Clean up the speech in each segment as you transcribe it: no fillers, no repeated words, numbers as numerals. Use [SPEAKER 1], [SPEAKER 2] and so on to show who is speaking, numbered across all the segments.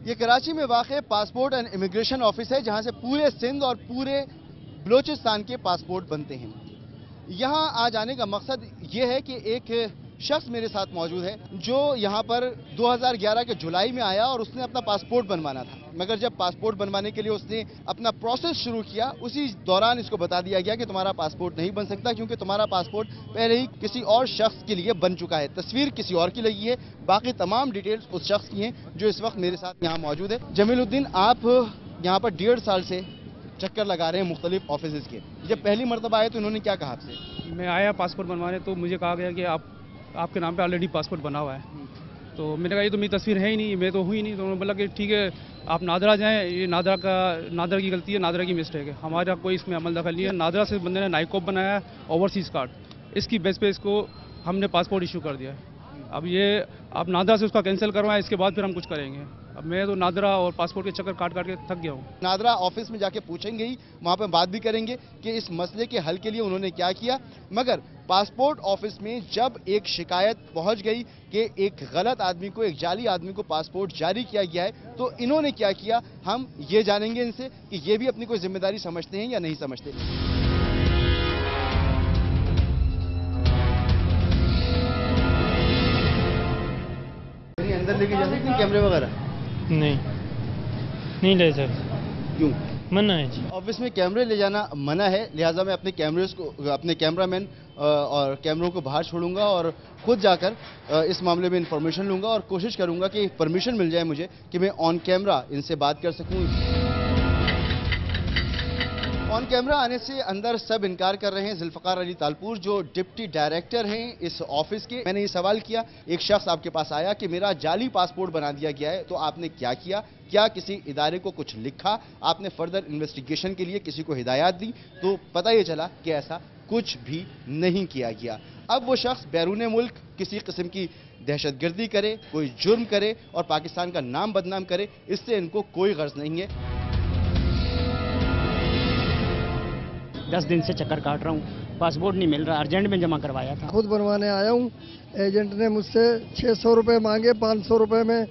[SPEAKER 1] ये कराची में वाक़ पासपोर्ट एंड इमिग्रेशन ऑफिस है, जहां से पूरे सिंध और पूरे बलूचिस्तान के पासपोर्ट बनते हैं। यहां आज आने का मकसद ये है कि एक शख्स मेरे साथ मौजूद है जो यहां पर 2011 के जुलाई में आया और उसने अपना पासपोर्ट बनवाना था, मगर जब पासपोर्ट बनवाने के लिए उसने अपना प्रोसेस शुरू किया, उसी दौरान इसको बता दिया गया कि तुम्हारा पासपोर्ट नहीं बन सकता क्योंकि तुम्हारा पासपोर्ट पहले ही किसी और शख्स के लिए बन चुका है। तस्वीर किसी और की लगी है, बाकी तमाम डिटेल्स उस शख्स की हैं जो इस वक्त मेरे साथ यहाँ मौजूद है। जमीलुद्दीन, आप यहाँ पर 1.5 साल से चक्कर लगा रहे हैं मुख्तलिफ ऑफिस के। जब पहली मरतबा आए तो उन्होंने क्या कहा आपसे?
[SPEAKER 2] मैं आया पासपोर्ट बनवाने तो मुझे कहा गया कि आपके नाम पे ऑलरेडी पासपोर्ट बना हुआ है। तो मैंने कहा ये तो मेरी तस्वीर है ही नहीं, मैं तो हुई नहीं। तो उन्होंने बोला कि ठीक है आप नादरा जाएं, ये नादरा की गलती है, नादरा की मिस्टेक है, हमारा कोई इसमें अमल दखल नहीं है। नादरा से बंदे ने नाइकोप बनाया है, ओवरसीज़ कार्ड, इसकी बेस पे इसको हमने पासपोर्ट इशू कर दिया है। अब ये आप नादरा से उसका कैंसिल करवाएं, इसके बाद फिर हम कुछ करेंगे। अब मैं तो नादरा और पासपोर्ट के चक्कर काट के थक गया हूँ।
[SPEAKER 1] नादरा ऑफिस में जाके पूछेंगे ही, वहाँ पे बात भी करेंगे कि इस मसले के हल के लिए उन्होंने क्या किया। मगर पासपोर्ट ऑफिस में जब एक शिकायत पहुँच गई कि एक गलत आदमी को, एक जाली आदमी को पासपोर्ट जारी किया गया है, तो इन्होंने क्या किया हम ये जानेंगे इनसे कि ये भी अपनी कोई जिम्मेदारी समझते हैं या नहीं समझते। अंदर लेके जा सकते हैं कैमरे वगैरह?
[SPEAKER 3] नहीं ले सकते।
[SPEAKER 1] क्यों?
[SPEAKER 3] मना है जी।
[SPEAKER 1] ऑफिस में कैमरे ले जाना मना है, लिहाजा मैं अपने अपने कैमरामैन और कैमरों को बाहर छोड़ूंगा और खुद जाकर इस मामले में इंफॉर्मेशन लूंगा और कोशिश करूंगा कि परमिशन मिल जाए मुझे कि मैं ऑन कैमरा इनसे बात कर सकूं। ऑन कैमरा आने से अंदर सब इनकार कर रहे हैं। जुल्फ़िकार अली तालपुर जो डिप्टी डायरेक्टर हैं इस ऑफिस के, मैंने ये सवाल किया, एक शख्स आपके पास आया कि मेरा जाली पासपोर्ट बना दिया गया है, तो आपने क्या किया? क्या किसी इदारे को कुछ लिखा? आपने फर्दर इन्वेस्टिगेशन के लिए किसी को हिदायत दी? तो पता ये चला कि ऐसा कुछ भी नहीं किया गया। अब वो शख्स बैरून मुल्क किसी किस्म की दहशतगर्दी करे, कोई जुर्म करे और पाकिस्तान का नाम बदनाम करे, इससे इनको कोई गर्ज नहीं है।
[SPEAKER 4] 10 दिन से चक्कर काट रहा हूँ, पासपोर्ट नहीं मिल रहा, अर्जेंट में जमा करवाया था।
[SPEAKER 5] खुद बनवाने आया हूँ, एजेंट ने मुझसे 600 रुपये मांगे, 500 रुपये में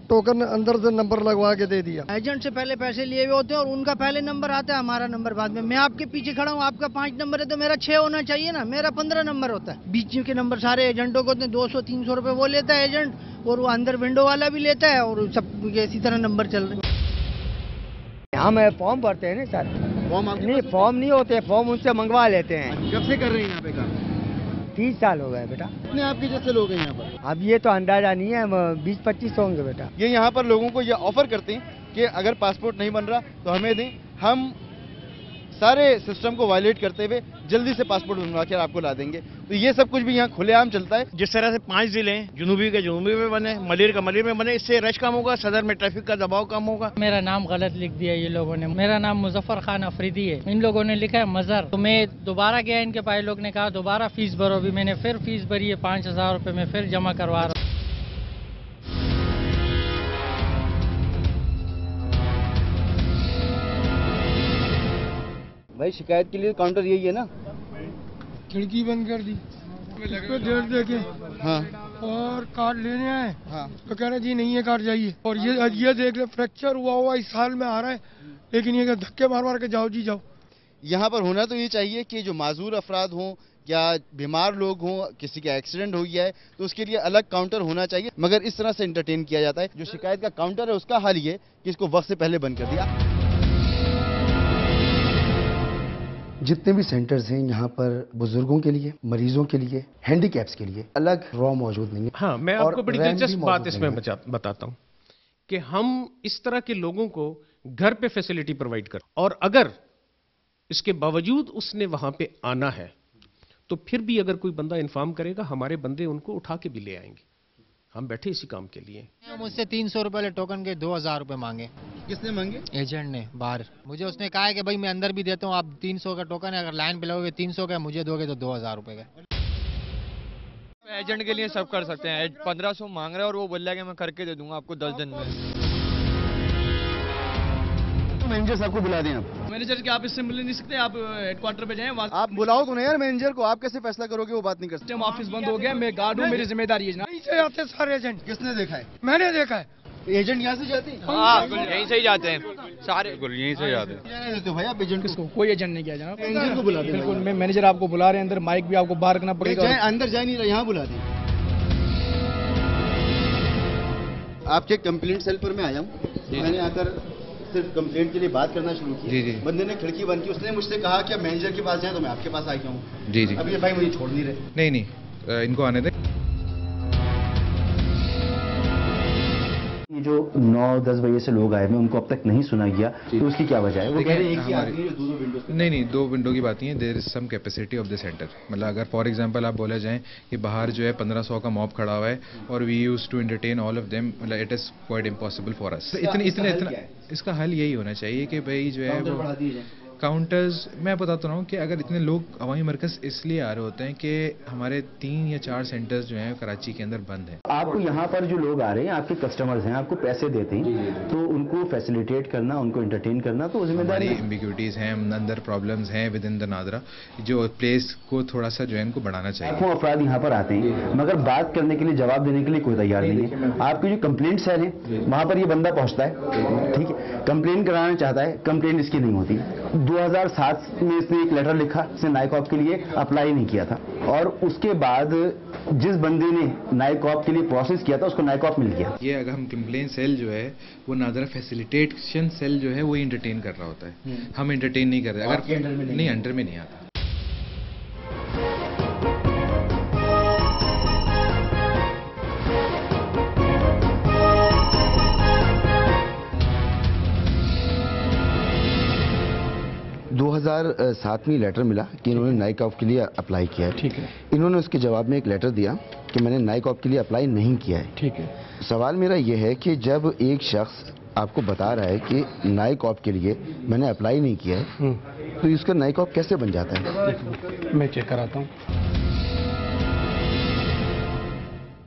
[SPEAKER 5] टोकन अंदर से नंबर लगवा के दे दिया।
[SPEAKER 6] एजेंट से पहले पैसे लिए हुए होते हैं और उनका पहले नंबर आता है, हमारा नंबर बाद में। मैं आपके पीछे खड़ा हूँ, आपका 5 नंबर है तो मेरा 6 होना चाहिए ना, मेरा 15 नंबर होता है। बीच के नंबर सारे एजेंटों को 200-300 रुपये वो लेता है एजेंट, और वो अंदर विंडो वाला भी लेता है, और सब इसी तरह नंबर चल रहे हैं।
[SPEAKER 7] हम फॉर्म भरते हैं ना सर।
[SPEAKER 1] फॉर्म
[SPEAKER 7] नहीं, फॉर्म नहीं होते, फॉर्म उनसे मंगवा लेते हैं।
[SPEAKER 1] कब से कर रहे हैं यहाँ पे काम?
[SPEAKER 7] 30 साल हो गए बेटा।
[SPEAKER 1] कितने आपके जैसे लोग हैं यहाँ पर?
[SPEAKER 7] अब ये तो अंदाजा नहीं है, 20-25 होंगे बेटा।
[SPEAKER 1] ये यहाँ पर लोगों को ये ऑफर करते हैं कि अगर पासपोर्ट नहीं बन रहा तो हमें दें, हम सारे सिस्टम को वायलेट करते हुए जल्दी से पासपोर्ट बनवा कर आपको ला देंगे। तो ये सब कुछ भी यहाँ खुलेआम चलता है।
[SPEAKER 8] जिस तरह से 5 जिले जुनूबी के जुनूबी में बने, मलिर का मलिर में बने, इससे रश कम होगा, सदर में ट्रैफिक का दबाव कम होगा।
[SPEAKER 3] मेरा नाम गलत लिख दिया ये लोगों ने, मेरा नाम मुजफ्फर खान अफरीदी है, इन लोगों ने लिखा है मजहर। तो मैं दोबारा गया इनके पास, लोग ने कहा दोबारा फीस भरो, भी मैंने फिर फीस भरी है 5000 रुपये में, फिर जमा करवा रहा हूँ।
[SPEAKER 1] भाई शिकायत के लिए काउंटर यही है ना?
[SPEAKER 5] खिड़की बंद कर दी, इस पे डेट देखे,
[SPEAKER 1] हाँ,
[SPEAKER 5] और कार्ड लेने आए,
[SPEAKER 1] हाँ,
[SPEAKER 5] तो कह रहे जी नहीं है कार्ड, जाइए। और ये देख ले, फ्रैक्चर हुआ इस साल में आ रहा है, लेकिन ये धक्के मार मार के जाओ जी जाओ।
[SPEAKER 1] यहाँ पर होना तो ये चाहिए कि जो माजूर अफराद हों या बीमार लोग हों, किसी का एक्सीडेंट हो गया है तो उसके लिए अलग काउंटर होना चाहिए, मगर इस तरह से इंटरटेन किया जाता है। जो शिकायत का काउंटर है उसका हाल ये कि इसको वक्त से पहले बंद कर दिया। जितने भी सेंटर्स हैं यहाँ पर बुजुर्गों के लिए, मरीजों के लिए, हैंडीकैप्स के लिए अलग रॉ मौजूद नहीं है।
[SPEAKER 9] हाँ, मैं आपको बड़ी दिलचस्प बात इसमें बताता हूँ कि हम इस तरह के लोगों को घर पे फैसिलिटी प्रोवाइड कर, और अगर इसके बावजूद उसने वहां पे आना है तो फिर भी अगर कोई बंदा इन्फॉर्म करेगा, हमारे बंदे उनको उठा के भी ले आएंगे। हम बैठे इसी काम के लिए।
[SPEAKER 6] मुझसे 300 रुपये टोकन के 2000 रुपये मांगे।
[SPEAKER 1] किसने मांगे?
[SPEAKER 6] एजेंट ने बाहर। मुझे उसने कहा है कि भाई मैं अंदर भी देता हूँ, आप 300 का टोकन है, अगर लाइन पे लगोगे 300 का, मुझे दोगे तो 2000 रुपये का।
[SPEAKER 10] एजेंट के लिए सब कर सकते हैं। 1500 मांग रहे हैं और वो बोल रहा है कि मैं करके दे दूंगा आपको 10 दिन में।
[SPEAKER 1] मैनेजर साहब को बुला दें आप।
[SPEAKER 2] मैनेजर के आप इससे मिल नहीं सकते, आप हेडक्वार्टर पे जाएं।
[SPEAKER 1] आप बुलाओ तो नहीं यार मैनेजर को, आप कैसे फैसला करोगे? वो बात नहीं कर सकते।
[SPEAKER 2] ऑफिस बंद हो गया, मैं गार्ड हूँ, मेरी जिम्मेदारी है।
[SPEAKER 5] नहीं से आते सारे एजेंट।
[SPEAKER 1] किसने देखा है?
[SPEAKER 5] मैंने देखा है,
[SPEAKER 1] एजेंट यहाँ से जाते हैं?
[SPEAKER 10] हाँ, यहीं से ही जाते हैं सारे, यहीं से जाते हैं।
[SPEAKER 1] क्या देते हो भाई आप एजेंट को?
[SPEAKER 11] कोई एजेंट नहीं किया जनाब,
[SPEAKER 1] मैनेजर को बुलाते हैं।
[SPEAKER 11] बिल्कुल, मैं मैनेजर आपको बुला रहे हैं अंदर, माइक भी आपको बाहर रखना पड़ेगा।
[SPEAKER 1] अंदर जा नहीं रहा, यहाँ बुला दें। आपके कंप्लेंट सेल पर मैं आया हूँ। मैंने आकर सिर्फ कंप्लेंट के लिए बात करना शुरू की। जी। बंदे ने खिड़की बंद की, उसने मुझसे कहा कि मैनेजर के पास जाए, तो मैं आपके पास आ गया हूँ। जी। अब ये भाई मुझे छोड़ नहीं रहे।
[SPEAKER 12] नहीं, इनको आने दें।
[SPEAKER 13] ये जो 9-10 बजे से लोग आए, मैं उनको अब तक नहीं सुना गया, तो उसकी क्या वजह है? वो कह रहे हैं कि
[SPEAKER 12] नहीं, 2 विंडो की बात नहीं है। There is some capacity of the centre. मतलब अगर फॉर एग्जांपल आप बोला जाए कि बाहर जो है 1500 का मॉब खड़ा हुआ है और we use to entertain all of them, मतलब it is quite impossible for us. इतना इसका हल यही होना चाहिए कि भाई जो है वो काउंटर्स, मैं बताता रहा हूँ कि अगर इतने लोग अवामी मरकज़ इसलिए आ रहे होते हैं कि हमारे 3 या 4 सेंटर्स जो हैं कराची के अंदर बंद हैं।
[SPEAKER 13] आपको यहाँ पर जो लोग आ रहे हैं, आपके कस्टमर्स हैं, आपको पैसे देते हैं, तो उनको फैसिलिटेट करना, उनको एंटरटेन करना तो जिम्मेदारी।
[SPEAKER 12] एम्बिग्यूटीज हैं, अंदर प्रॉब्लम्स हैं विद इन द नादरा, जो प्लेस को थोड़ा सा जो है इनको बढ़ाना चाहिए।
[SPEAKER 13] लाखों अफराद यहाँ पर आते हैं, मगर बात करने के लिए, जवाब देने के लिए कोई तैयार नहीं है। आपकी जो कंप्लेंट सेल है, वहाँ पर ये बंदा पहुँचता है, ठीक है, कंप्लेन कराना चाहता है, कंप्लेंट इसकी नहीं होती। 2007 में इसने एक लेटर लिखा, इसने नाइकॉप के लिए अप्लाई नहीं किया था, और उसके बाद जिस बंदे ने नाइकॉप के लिए प्रोसेस किया था, उसको नाइकॉप मिल गया।
[SPEAKER 12] ये अगर हम कंप्लेन सेल जो है वो नादरा फैसिलिटेशन सेल जो है वो एंटरटेन कर रहा होता है, हम एंटरटेन नहीं कर रहे। अगर नहीं, अंडर में नहीं आता।
[SPEAKER 14] साथ में लेटर मिला कि इन्होंने नाइकॉप के लिए अप्लाई किया है।
[SPEAKER 11] ठीक है।
[SPEAKER 14] इन्होंने उसके जवाब में एक लेटर दिया कि मैंने नाइकॉप के लिए अप्लाई नहीं किया है।
[SPEAKER 11] ठीक है।
[SPEAKER 14] सवाल मेरा यह है कि जब एक शख्स आपको बता रहा है कि नाइकॉप के लिए मैंने अप्लाई नहीं किया है, तो इसका नाइकॉप कैसे बन जाता है?
[SPEAKER 11] मैं चेक कराता हूँ।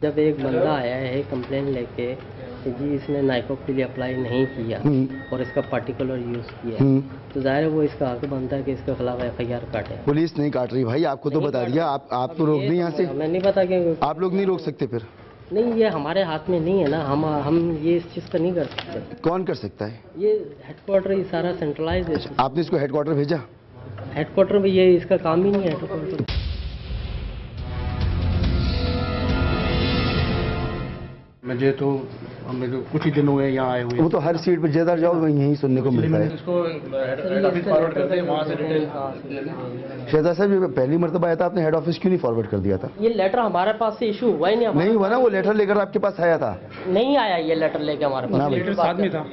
[SPEAKER 15] जब एक बंदा आया है कंप्लेन लेके कि जी इसने नाइकॉप के लिए अप्लाई नहीं किया और इसका पर्टिकुलर यूज किया, तो जाहिर है वो इसका हक बनता है कि इसके खिलाफ FIR काटे।
[SPEAKER 14] पुलिस नहीं काट रही भाई, आपको तो बता दिया। आप तो रोक नहीं यहाँ से।
[SPEAKER 15] मैं नहीं पता कि
[SPEAKER 14] आप लोग नहीं रोक सकते फिर?
[SPEAKER 15] नहीं, ये हमारे हाथ में नहीं है ना, हम ये इस चीज़ का नहीं कर सकते।
[SPEAKER 14] कौन कर सकता है?
[SPEAKER 15] ये हेडक्वार्टर ही सारा सेंट्रलाइज है।
[SPEAKER 14] आपने इसको हेडक्वार्टर भेजा?
[SPEAKER 15] हेडक्वार्टर में ये इसका काम ही नहीं है हेडक्वार्टर।
[SPEAKER 11] मुझे तो कुछ ही दिन हुए यहाँ आए हुए।
[SPEAKER 14] वो तो हर सीट पर जिधर जाओ वहीं यही सुनने को मिलता है।
[SPEAKER 11] फॉरवर्ड करते हैं वहाँ से डिटेल।
[SPEAKER 14] शहजाद साहब, ये पहली मरतबा आया था, आपने हेड ऑफिस क्यों नहीं फॉरवर्ड कर दिया था?
[SPEAKER 15] ये लेटर हमारे पास से इशू हुआ ही नहीं।
[SPEAKER 14] नहीं हुआ ना, वो लेटर लेकर आपके पास आया था?
[SPEAKER 15] नहीं आया ये लेटर लेकर हमारे पास।
[SPEAKER 2] लेटर साथ में था,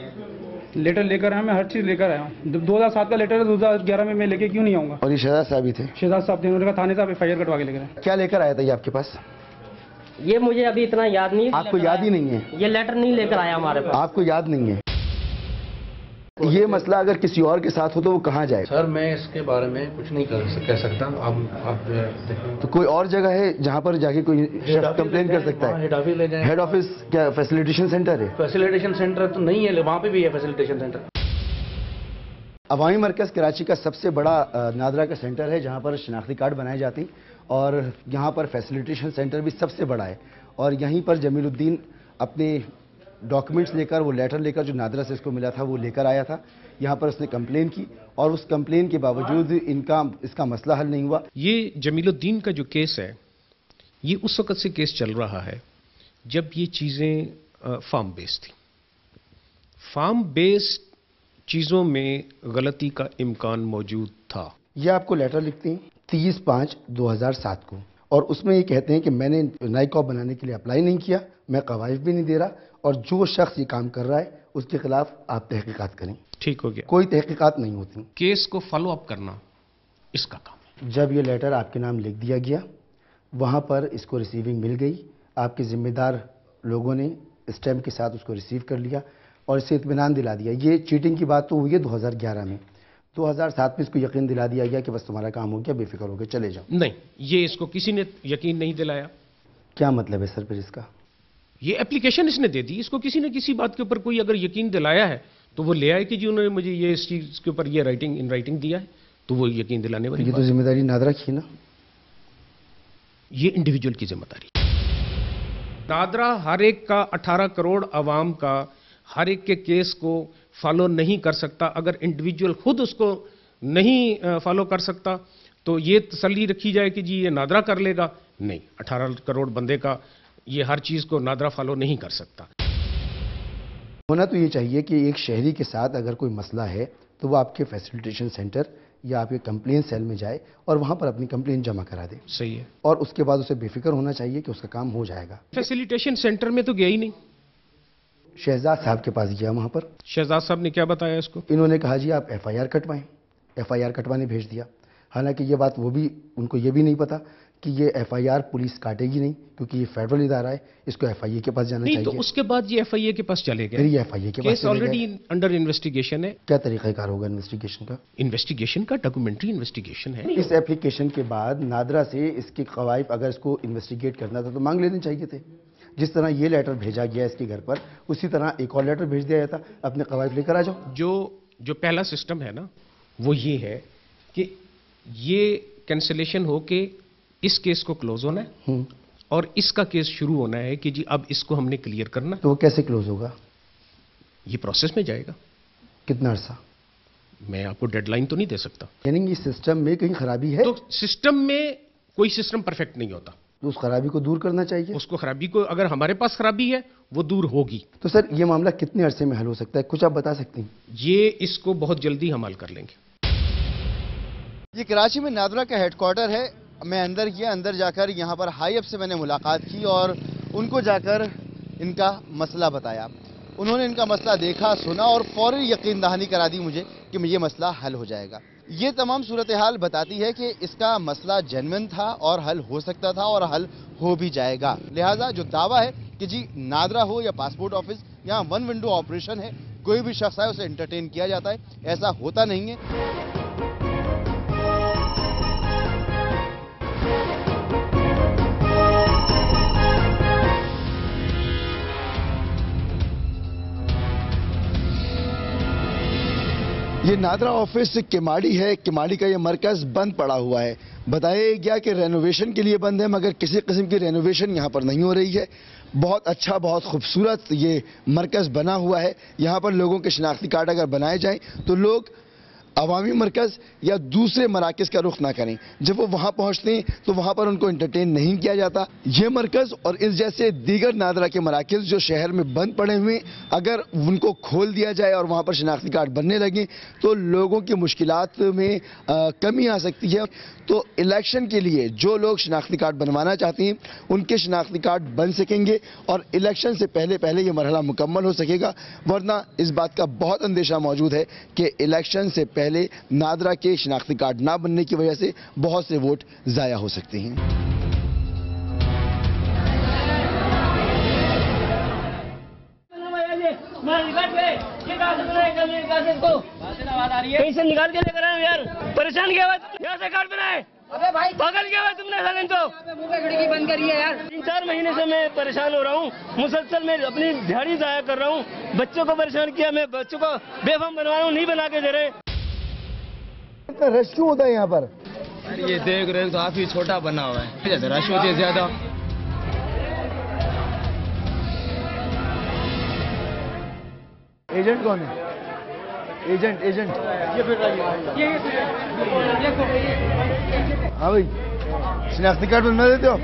[SPEAKER 2] लेटर लेकर आया, मैं हर चीज़ लेकर आया हूँ। 2007 का लेटर है, 2011 में मैं लेके क्यों नहीं आऊँगा?
[SPEAKER 14] और ये शहजाद साहब ही थे?
[SPEAKER 2] शहजाद साहब थे, उन्होंने कहा थाने साहब FIR कटवा के लेकर आए।
[SPEAKER 14] क्या लेकर आया था ये आपके पास?
[SPEAKER 15] ये मुझे अभी इतना याद नहीं है।
[SPEAKER 14] आपको याद ही नहीं है?
[SPEAKER 15] ये लेटर नहीं लेकर आया हमारे पास।
[SPEAKER 14] आपको याद नहीं है? ये मसला अगर किसी और के साथ हो तो वो कहाँ जाए?
[SPEAKER 11] सर मैं इसके बारे में कुछ नहीं कह सकता। आप देखें
[SPEAKER 14] तो कोई और जगह है जहाँ पर जाके कोई कंप्लेन कर सकता है?
[SPEAKER 11] हेड ऑफिस ले जाएं।
[SPEAKER 14] हेड ऑफिस क्या फैसिलिटेशन सेंटर है?
[SPEAKER 11] फैसिलिटेशन सेंटर तो नहीं है, वहाँ पे भी है फैसिलिटेशन सेंटर।
[SPEAKER 14] अवामी मरकज़ कराची का सबसे बड़ा नादरा का सेंटर है, जहाँ पर शनाख्ती कार्ड बनाए जाते हैं, और यहाँ पर फैसिलिटेशन सेंटर भी सबसे बड़ा है। और यहीं पर जमीलुद्दीन अपने डॉक्यूमेंट्स लेकर, वो लेटर लेकर जो नादरा से इसको मिला था वो लेकर आया था। यहाँ पर उसने कंप्लेन की, और उस कंप्लेन के बावजूद इसका मसला हल नहीं हुआ।
[SPEAKER 9] ये जमीलुद्दीन का जो केस है, ये उस वक़्त से केस चल रहा है जब ये चीज़ें फार्म बेस्ड थी। फार्म बेस्ड चीज़ों में गलती का इम्कान मौजूद था।
[SPEAKER 14] ये आपको लेटर लिखते हैं 30/5/2007 को, और उसमें ये कहते हैं कि मैंने नाइकॉप बनाने के लिए अप्लाई नहीं किया, मैं कवायद भी नहीं दे रहा, और जो शख्स ये काम कर रहा है उसके खिलाफ आप तहकीकात करें।
[SPEAKER 9] ठीक हो गया।
[SPEAKER 14] कोई तहकीकात नहीं होती,
[SPEAKER 9] केस को फॉलो अप करना इसका काम है।
[SPEAKER 14] जब ये लेटर आपके नाम लिख दिया गया, वहाँ पर इसको रिसीविंग मिल गई, आपके जिम्मेदार लोगों ने स्टैम्प के साथ उसको रिसीव कर लिया और इसे इत्मीनान दिला दिया। ये चीटिंग की बात तो हुई है 2011 में, 2007 में इसको यकीन दिला दिया गया कि बस तुम्हारा काम हो गया, बेफिक्र होकर चले जाओ।
[SPEAKER 9] नहीं, ये इसको किसी ने यकीन नहीं दिलाया।
[SPEAKER 14] क्या मतलब है सर फिर इसका?
[SPEAKER 9] ये एप्लीकेशन इसने दे दी, इसको किसी ने किसी बात के ऊपर कोई अगर यकीन दिलाया है तो वो ले आए कि जी उन्होंने मुझे ये इस चीज़ के ऊपर ये इन राइटिंग दिया है, तो वो यकीन दिलाने वाली।
[SPEAKER 14] ये तो जिम्मेदारी नादरा की ना,
[SPEAKER 9] ये इंडिविजुअल की जिम्मेदारी। नादरा हर एक का 18 करोड़ आवाम का हर एक के केस को फॉलो नहीं कर सकता। अगर इंडिविजुअल खुद उसको नहीं फॉलो कर सकता तो ये तसल्ली रखी जाए कि जी ये नादरा कर लेगा, नहीं। 18 करोड़ बंदे का ये हर चीज़ को नादरा फॉलो नहीं कर सकता।
[SPEAKER 14] होना तो ये चाहिए कि एक शहरी के साथ अगर कोई मसला है तो वो आपके फैसिलिटेशन सेंटर या आपके कंप्लेन सेल में जाए और वहां पर अपनी कंप्लेन जमा करा दे।
[SPEAKER 9] सही है।
[SPEAKER 14] और उसके बाद उसे बेफिक्र होना चाहिए कि उसका काम हो जाएगा।
[SPEAKER 9] फैसिलिटेशन सेंटर में तो गया ही नहीं।
[SPEAKER 14] शहजाद साहब के पास गया वहां पर।
[SPEAKER 9] शहजाद साहब ने क्या बताया इसको?
[SPEAKER 14] इन्होंने कहा जी आप FIR कटवाएं। FIR कटवाने भेज दिया। हालांकि ये बात वो भी उनको ये भी नहीं पता कि ये FIR पुलिस काटेगी नहीं, क्योंकि ये फेडरल इदारा है, इसको FIA के पास जाना चाहिए।
[SPEAKER 9] तो उसके बाद ये FIA के पास चले गए।
[SPEAKER 14] फिर ये FIA के पास
[SPEAKER 9] केस ऑलरेडी अंडर इन्वेस्टिगेशन है।
[SPEAKER 14] क्या तरीकाकार होगा इन्वेस्टिगेशन का?
[SPEAKER 9] इन्वेस्टिगेशन का डॉक्यूमेंट्री इन्वेस्टिगेशन है।
[SPEAKER 14] इस एप्लीकेशन के बाद नादरा से इसके कवायद अगर इसको इन्वेस्टिगेट करना था तो मांग लेने चाहिए थे। जिस तरह ये लेटर भेजा गया इसके घर पर, उसी तरह एक और लेटर भेज दिया जाता, अपने कवायद लेकर आ जाओ।
[SPEAKER 9] जो पहला सिस्टम है ना, वो ये है कि ये कैंसिलेशन हो के इस केस को क्लोज होना है और इसका केस शुरू होना है कि जी अब इसको हमने क्लियर करना।
[SPEAKER 14] तो वो कैसे क्लोज होगा?
[SPEAKER 9] ये प्रोसेस में जाएगा।
[SPEAKER 14] कितना अर्सा?
[SPEAKER 9] मैं आपको डेडलाइन तो नहीं दे सकता।
[SPEAKER 14] यानी इस सिस्टम में कहीं खराबी है?
[SPEAKER 9] तो सिस्टम में कोई सिस्टम परफेक्ट नहीं होता,
[SPEAKER 14] तो उस खराबी को दूर करना चाहिए।
[SPEAKER 9] उसको खराबी को, अगर हमारे पास खराबी है वो दूर होगी।
[SPEAKER 14] तो सर ये मामला कितने अरसे में हल हो सकता है, कुछ आप बता सकते हैं?
[SPEAKER 9] ये इसको बहुत जल्दी हम हल कर लेंगे।
[SPEAKER 1] ये कराची में नादरा का हेडक्वार्टर है। मैं अंदर गया, अंदर जाकर यहाँ पर हाई अप से मैंने मुलाकात की और उनको जाकर इनका मसला बताया। उन्होंने इनका मसला देखा, सुना और फौरी यकीन दहानी करा दी मुझे कि ये मसला हल हो जाएगा। ये तमाम सूरत हाल बताती है कि इसका मसला जेन्युइन था और हल हो सकता था और हल हो भी जाएगा। लिहाजा जो दावा है कि जी नादरा हो या पासपोर्ट ऑफिस, यहाँ वन विंडो ऑपरेशन है, कोई भी शख्स आए उसे एंटरटेन किया जाता है, ऐसा होता नहीं है। ये नादरा ऑफिस किमाड़ी है। किमाड़ी का ये मरकज बंद पड़ा हुआ है। बताया गया कि रेनोवेशन के लिए बंद है, मगर किसी किस्म की रेनोवेशन यहाँ पर नहीं हो रही है। बहुत अच्छा, बहुत खूबसूरत ये मरकज बना हुआ है। यहाँ पर लोगों के शनाख्ती कार्ड अगर बनाए जाएं तो लोग अवामी मरकज़ या दूसरे मराकज़ का रुख ना करें। जब वो वहाँ पहुँचते हैं तो वहाँ पर उनको एंटरटेन नहीं किया जाता। ये मरकज़ और इस जैसे दीगर नादरा के मराकज़ जो शहर में बंद पड़े हुए, अगर उनको खोल दिया जाए और वहाँ पर शनाख्ती कार्ड बनने लगे तो लोगों की मुश्किलात में कमी आ सकती है। तो इलेक्शन के लिए जो लोग शनाख्ती कार्ड बनवाना चाहते हैं उनके शनाख्ती कार्ड बन सकेंगे और इलेक्शन से पहले पहले ये मरहला मुकम्मल हो सकेगा। वरना इस बात का बहुत अंदेशा मौजूद है कि इलेक्शन से पहले नादरा के शनाख्ती कार्ड ना बनने की वजह से बहुत से वोट ज़ाया हो सकते हैं।
[SPEAKER 16] कैसे निकाल के लेकर आए यार? परेशान किया हुआ यहाँ से कार्ड बनाए। अबे भाई पागल किया हुआ तुमने साले तो। खिड़की बंद करी है यार। 3-4 महीने से मैं परेशान हो रहा हूँ। मुसलसल मैं अपनी दिहाड़ी ज़ाया कर रहा हूँ। बच्चों को परेशान किया, मैं बच्चों को बेफाम बनवा रहा हूँ, नहीं बना के दे रहे।
[SPEAKER 14] इतना रश क्यों होता है यहाँ पर?
[SPEAKER 10] ये देख रहे हो तो काफी छोटा बना हुआ है, रश होती है ज्यादा।
[SPEAKER 14] एजेंट कौन है? एजेंट ये फिर हाँ भाई, शनाख्ती कार्ड बनवा देते हो?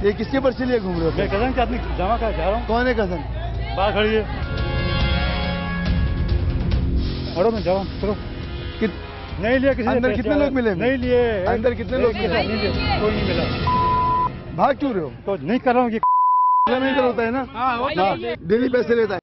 [SPEAKER 14] ये किसके पर्चे लिए घूम रहे हो? मैं कजन के आदमी जमा कर जा रहा हूँ। कौन है कजन? बाहर खड़ी है। और मैं जाऊँ चलो। नहीं लिया किसी। अंदर कितने लोग मिले? नहीं लिए। अंदर कितने लोग मिले? कोई नहीं मिला। भाग क्यों रहे हो? तो नहीं कर रहा हूँ, ये नहीं कर होता है ना, डेली पैसे लेता है।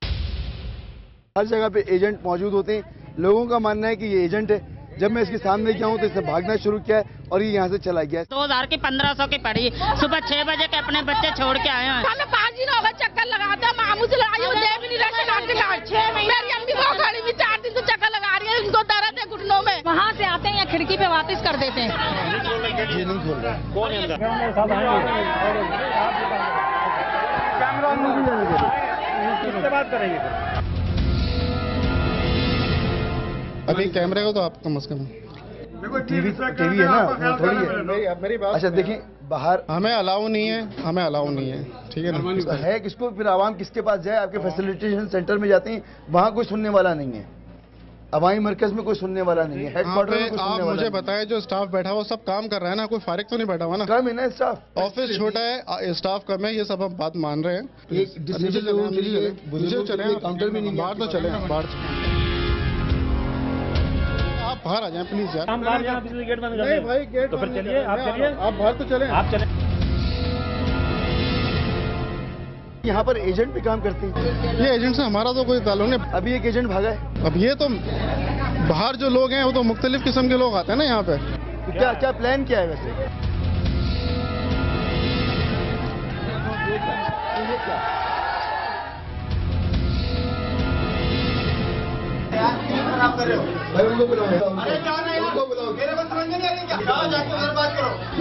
[SPEAKER 14] हर जगह पे एजेंट मौजूद होते हैं। लोगों का मानना है कि ये एजेंट है। जब मैं इसके सामने गया हूँ तो इसने भागना शुरू किया है और ये यहाँ से चला गया।
[SPEAKER 17] 2000 की 1500 की पड़ी। सुबह 6 बजे के अपने बच्चे छोड़ के आए हैं। हमें 5 दिन हो गए चक्कर लगाते हैं। मामू से लड़ाई हो जाए भी नहीं रहे। 6 महीने मेरी अम्मी वो खड़ी हुई 4 दिन से चक्कर लगा रही है। इनको दर्द है घुटनों में। वहाँ से आते हैं या खिड़की पे वापस कर देते हैं।
[SPEAKER 14] ये नहीं खोल रहा। कौन है?
[SPEAKER 18] किससे बात करेंगे? अभी कैमरे को तो आप कम से कम
[SPEAKER 14] टीवी है ना, वो थोड़ी है।
[SPEAKER 1] मेरी बात
[SPEAKER 14] अच्छा देखिए, बाहर
[SPEAKER 1] हमें अलाउ नहीं है, हमें अलाउ नहीं है, ठीक है ना।
[SPEAKER 14] है किसको, फिर आवाम किसके पास जाए? आपके फैसिलिटेशन सेंटर में जाते हैं, वहाँ कोई सुनने वाला नहीं है। अवामी मरकज में कोई सुनने वाला नहीं है, हेडक्वार्टर में कोई सुनने वाला नहीं है।
[SPEAKER 1] मुझे बताएं, जो स्टाफ बैठा हुआ सब काम कर रहा है ना, कोई फारिग तो नहीं बैठा हुआ ना?
[SPEAKER 14] कम है ना स्टाफ,
[SPEAKER 1] ऑफिस छोटा है, स्टाफ कम है, ये सब हम बात मान रहे हैं। चले काउंटर में नहीं, बाहर तो चले, बाहर आप बाहर आ जाएं प्लीज यार।
[SPEAKER 18] हम बाहर जाएं, गेट बंद कर दें। भाई गेट तो फिर चलिए, आप चलिए,
[SPEAKER 1] आप बाहर तो चलें,
[SPEAKER 18] आप चलें।
[SPEAKER 14] यहाँ पर एजेंट भी काम करते हैं।
[SPEAKER 1] ये एजेंट से हमारा तो कोई ताल्लुक नहीं।
[SPEAKER 14] अभी एक एजेंट भागा है।
[SPEAKER 1] अब ये तो बाहर जो लोग हैं वो तो मुख्तलिफ किस्म के लोग आते हैं ना यहाँ पे।
[SPEAKER 14] तो क्या प्लान क्या है वैसे?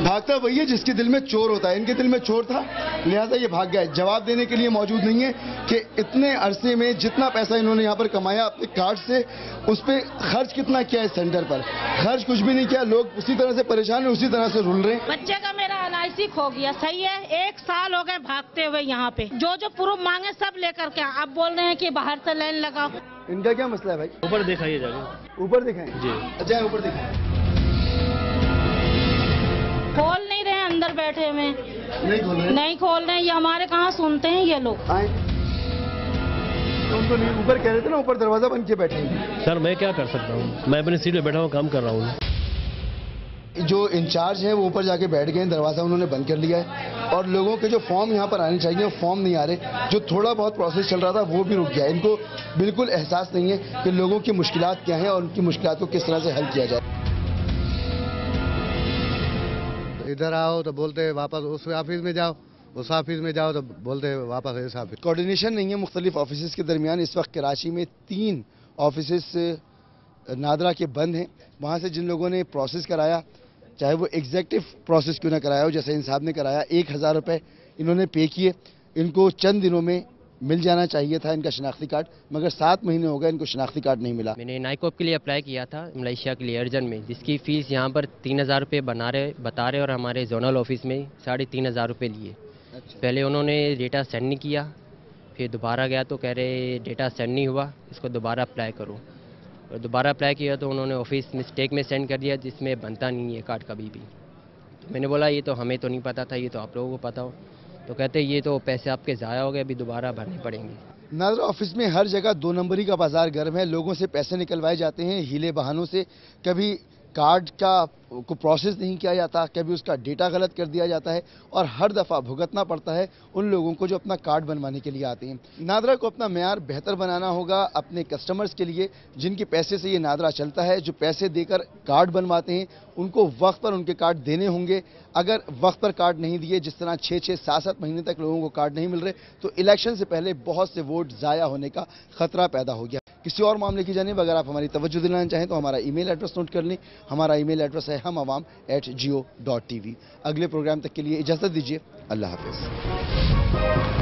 [SPEAKER 14] भागता वही है जिसके दिल में चोर होता है। इनके दिल में चोर था, लिहाजा ये भाग गया। जवाब देने के लिए मौजूद नहीं है कि इतने अरसे में जितना पैसा इन्होंने यहाँ पर कमाया अपने कार्ड से, उस पर खर्च कितना किया है सेंटर पर? खर्च कुछ भी नहीं किया। लोग उसी तरह से परेशान है, उसी तरह से रुल रहे हैं।
[SPEAKER 17] बच्चे का मेरा LIC खो गया, सही है। 1 साल हो गए भागते हुए यहाँ पे, जो प्रूफ मांगे सब लेकर के। अब बोल रहे हैं कि बाहर से लाइन लगाओ।
[SPEAKER 14] इनका क्या मसला है भाई?
[SPEAKER 18] ऊपर दिखाइए जगह,
[SPEAKER 14] ऊपर दिखाएं
[SPEAKER 18] जी।
[SPEAKER 14] अच्छा, ऊपर दिखाएं।
[SPEAKER 17] खोल नहीं रहे, अंदर बैठे हुए नहीं खोल रहे। ये हमारे कहाँ सुनते हैं ये लोग।
[SPEAKER 14] उनको नहीं, ऊपर कह रहे थे ना, ऊपर दरवाजा बन के बैठे हैं।
[SPEAKER 18] सर मैं क्या कर सकता हूँ, मैं अपनी सीट पे बैठा हुआ काम कर रहा हूँ।
[SPEAKER 14] जो इंचार्ज है वो ऊपर जाके बैठ गए, दरवाजा उन्होंने बंद कर लिया है और लोगों के जो फॉर्म यहाँ पर आने चाहिए वो फॉर्म नहीं आ रहे। जो थोड़ा बहुत प्रोसेस चल रहा था वो भी रुक गया। इनको बिल्कुल एहसास नहीं है कि लोगों की मुश्किलात क्या हैं और उनकी मुश्किलात को किस तरह से हल किया जाए।
[SPEAKER 19] इधर आओ तो बोलते वापस उस ऑफिस में जाओ, उस ऑफिस में जाओ तो बोलते वापस इस ऑफिस।
[SPEAKER 14] कोऑर्डिनेशन नहीं है मुख्तलिफ ऑफिस के दरमियान। इस वक्त कराची में 3 ऑफिस नादरा के बंद हैं। वहाँ से जिन लोगों ने प्रोसेस कराया, चाहे वो एग्जेक्टिव प्रोसेस क्यों ना कराया हो, जैसे इन साहब ने कराया, 1000 रुपये इन्होंने पे किए। इनको चंद दिनों में मिल जाना चाहिए था इनका शनाख्ती कार्ड, मगर 7 महीने हो गए इनको शनाख्ती कार्ड नहीं मिला।
[SPEAKER 15] मैंने नाइकोप के लिए अप्लाई किया था मलेशिया के लिए अर्जन में, जिसकी फ़ीस यहाँ पर 3000 रुपये बता रहे और हमारे जोनल ऑफिस में 3500 रुपये लिए। पहले उन्होंने डेटा सेंड नहीं किया, फिर दोबारा गया तो कह रहे डेटा सेंड नहीं हुआ, इसको दोबारा अप्लाई करो। और दोबारा अप्लाई किया तो उन्होंने ऑफिस मिस्टेक में सेंड कर दिया, जिसमें बनता नहीं है कार्ड कभी भी। तो मैंने बोला ये तो हमें तो नहीं पता था, ये तो आप लोगों को पता हो। तो कहते ये तो पैसे आपके ज़ाया हो गए, अभी दोबारा भरने पड़ेंगे।
[SPEAKER 14] नादरा ऑफिस में हर जगह 2 नंबरी का बाजार गर्म है। लोगों से पैसे निकलवाए जाते हैं हीले बहानों से। कभी कार्ड का को प्रोसेस नहीं किया जाता, कभी उसका डेटा गलत कर दिया जाता है और हर दफ़ा भुगतना पड़ता है उन लोगों को जो अपना कार्ड बनवाने के लिए आते हैं। नादरा को अपना मेयार बेहतर बनाना होगा अपने कस्टमर्स के लिए, जिनके पैसे से ये नादरा चलता है। जो पैसे देकर कार्ड बनवाते हैं उनको वक्त पर उनके कार्ड देने होंगे। अगर वक्त पर कार्ड नहीं दिए, जिस तरह 6-6, 7-7 महीने तक लोगों को कार्ड नहीं मिल रहे, तो इलेक्शन से पहले बहुत से वोट ज़ाया होने का खतरा पैदा हो गया। किसी और मामले की जानिब अगर आप हमारी तवज्जो दिलाना चाहें तो हमारा ईमेल एड्रेस नोट कर लें। हमारा ईमेल एड्रेस है हमawam@geo.tv। अगले प्रोग्राम तक के लिए इजाज़त दीजिए। अल्लाह हाफ़िज़।